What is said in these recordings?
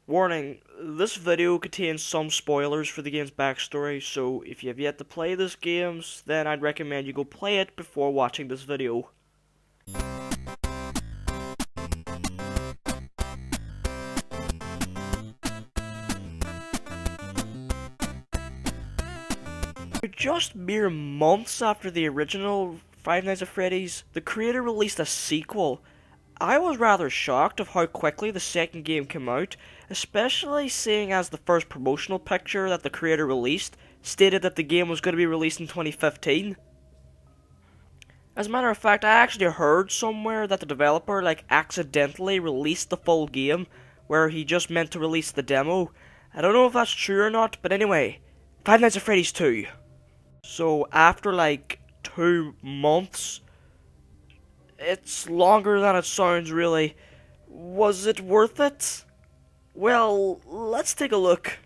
Warning, this video contains some spoilers for the game's backstory, so if you have yet to play this game, then I'd recommend you go play it before watching this video. Just mere months after the original Five Nights at Freddy's, the creator released a sequel. I was rather shocked of how quickly the second game came out, especially seeing as the first promotional picture that the creator released stated that the game was going to be released in 2015. As a matter of fact, I actually heard somewhere that the developer accidentally released the full game where he just meant to release the demo. I don't know if that's true or not, but anyway, Five Nights at Freddy's 2. So after 2 months, it's longer than it sounds really. Was it worth it? Well, let's take a look.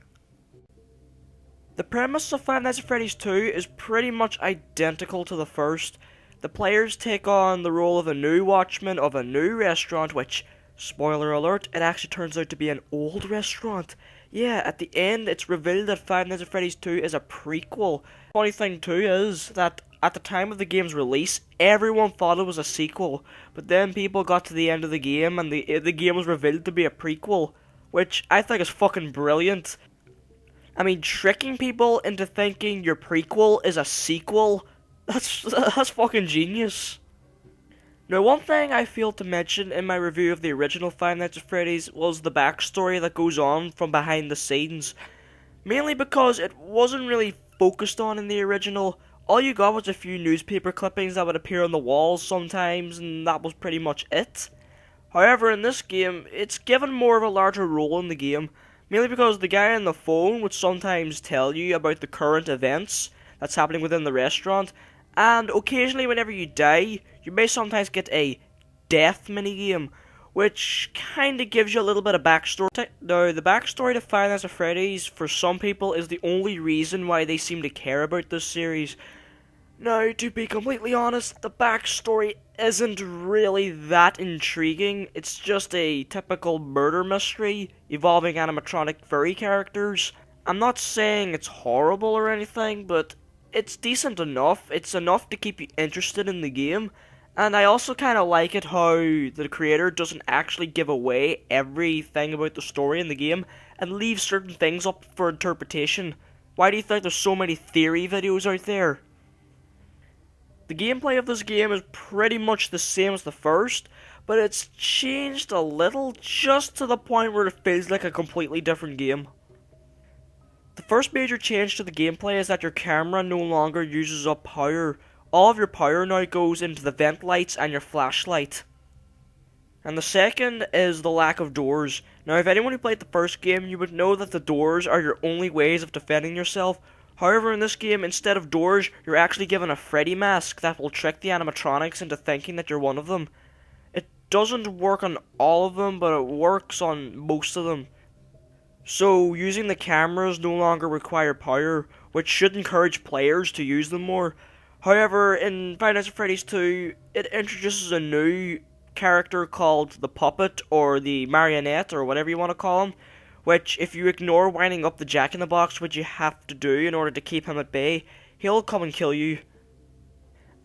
The premise of Five Nights at Freddy's 2 is pretty much identical to the first. The players take on the role of a new watchman of a new restaurant, which, spoiler alert, it actually turns out to be an old restaurant. Yeah, at the end it's revealed that Five Nights at Freddy's 2 is a prequel. Funny thing too is that at the time of the game's release, everyone thought it was a sequel, but then people got to the end of the game and the game was revealed to be a prequel, which I think is fucking brilliant. I mean, tricking people into thinking your prequel is a sequel, that's fucking genius. Now, one thing I failed to mention in my review of the original Five Nights at Freddy's was the backstory that goes on from behind the scenes. Mainly because it wasn't really focused on in the original. All you got was a few newspaper clippings that would appear on the walls sometimes, and that was pretty much it. However, in this game, it's given more of a larger role in the game, mainly because the guy on the phone would sometimes tell you about the current events that's happening within the restaurant, and occasionally whenever you die, you may sometimes get a death minigame, which kinda gives you a little bit of backstory. Now, the backstory to Five Nights at Freddy's, for some people, is the only reason why they seem to care about this series. Now, to be completely honest, the backstory isn't really that intriguing. It's just a typical murder mystery involving animatronic furry characters. I'm not saying it's horrible or anything, but it's decent enough. It's enough to keep you interested in the game. And I also kind of like it how the creator doesn't actually give away everything about the story in the game and leave certain things up for interpretation. Why do you think there's so many theory videos out there? The gameplay of this game is pretty much the same as the first, but it's changed a little just to the point where it feels like a completely different game. The first major change to the gameplay is that your camera no longer uses up power. All of your power now goes into the vent lights and your flashlight. And the second is the lack of doors. Now, if anyone who played the first game, you would know that the doors are your only ways of defending yourself. However, in this game, instead of doors, you're actually given a Freddy mask that will trick the animatronics into thinking that you're one of them. It doesn't work on all of them, but it works on most of them. So, using the cameras no longer require power, which should encourage players to use them more. However, in Five Nights at Freddy's 2, it introduces a new character called the Puppet, or the Marionette, or whatever you want to call him, which, if you ignore winding up the Jack-in-the-Box, which you have to do in order to keep him at bay, he'll come and kill you.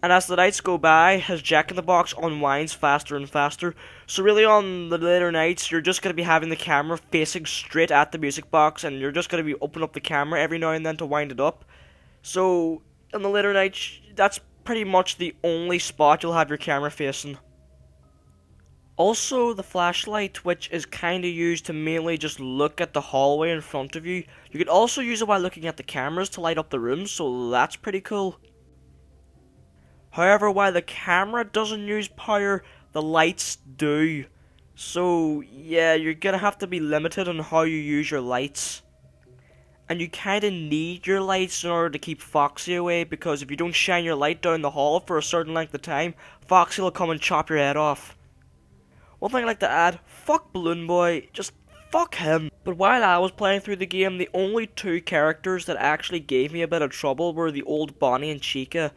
And as the nights go by, his Jack-in-the-Box unwinds faster and faster, so really on the later nights, you're just going to be having the camera facing straight at the music box, and you're just going to be opening up the camera every now and then to wind it up. So, in the later nights, that's pretty much the only spot you'll have your camera facing. Also, the flashlight, which is kinda used to mainly just look at the hallway in front of you. You could also use it while looking at the cameras to light up the rooms, so that's pretty cool. However, while the camera doesn't use power, the lights do. So, yeah, you're gonna have to be limited on how you use your lights. And you kinda need your lights in order to keep Foxy away, because if you don't shine your light down the hall for a certain length of time, Foxy will come and chop your head off. One thing I'd like to add, fuck Balloon Boy, just fuck him. But while I was playing through the game, the only two characters that actually gave me a bit of trouble were the old Bonnie and Chica,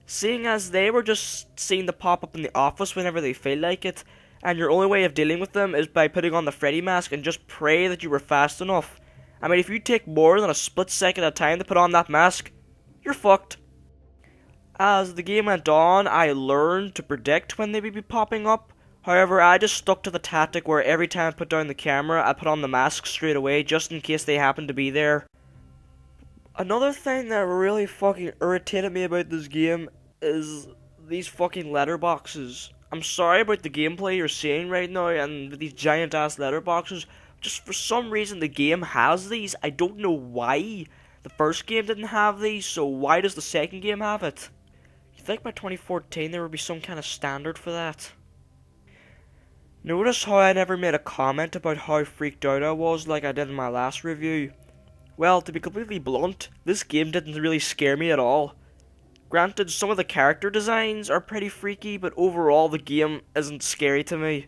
seeing as they were just seen to pop up in the office whenever they feel like it, and your only way of dealing with them is by putting on the Freddy mask and just pray that you were fast enough. I mean, if you take more than a split second of time to put on that mask, you're fucked. As the game went on, I learned to predict when they would be popping up. However, I just stuck to the tactic where every time I put down the camera, I put on the mask straight away, just in case they happened to be there. Another thing that really fucking irritated me about this game is these fucking letterboxes. I'm sorry about the gameplay you're seeing right now and these giant ass letterboxes. Just for some reason the game has these. I don't know why. The first game didn't have these, so why does the second game have it? You think by 2014 there would be some kind of standard for that? Notice how I never made a comment about how freaked out I was like I did in my last review. Well, to be completely blunt, this game didn't really scare me at all. Granted, some of the character designs are pretty freaky, but overall the game isn't scary to me.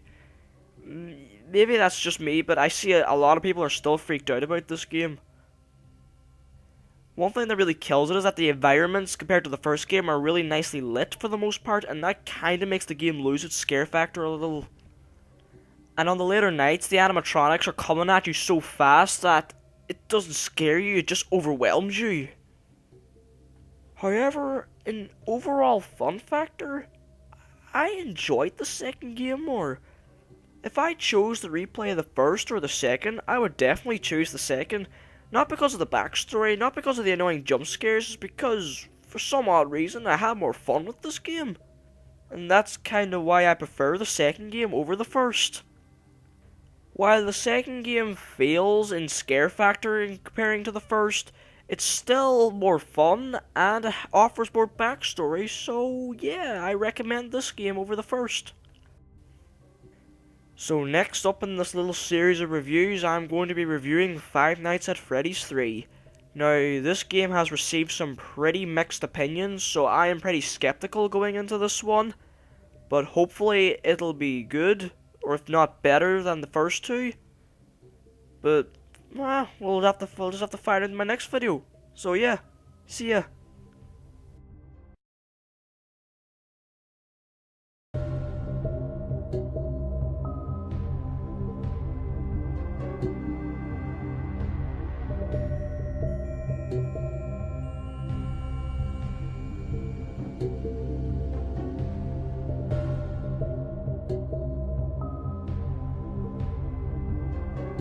Maybe that's just me, but I see a lot of people are still freaked out about this game. One thing that really kills it is that the environments compared to the first game are really nicely lit for the most part, and that kinda makes the game lose its scare factor a little. And on the later nights, the animatronics are coming at you so fast that it doesn't scare you, it just overwhelms you. However, in overall fun factor, I enjoyed the second game more. If I chose to replay the first or the second, I would definitely choose the second. Not because of the backstory, not because of the annoying jump scares, it's because, for some odd reason, I had more fun with this game. And that's kinda why I prefer the second game over the first. While the second game fails in scare factor in comparing to the first, it's still more fun and offers more backstory, so yeah, I recommend this game over the first. So next up in this little series of reviews, I'm going to be reviewing Five Nights at Freddy's 3. Now, this game has received some pretty mixed opinions, so I am pretty skeptical going into this one, but hopefully it'll be good, or if not better than the first two. But, well, we'll just have to find out in my next video. So yeah, see ya.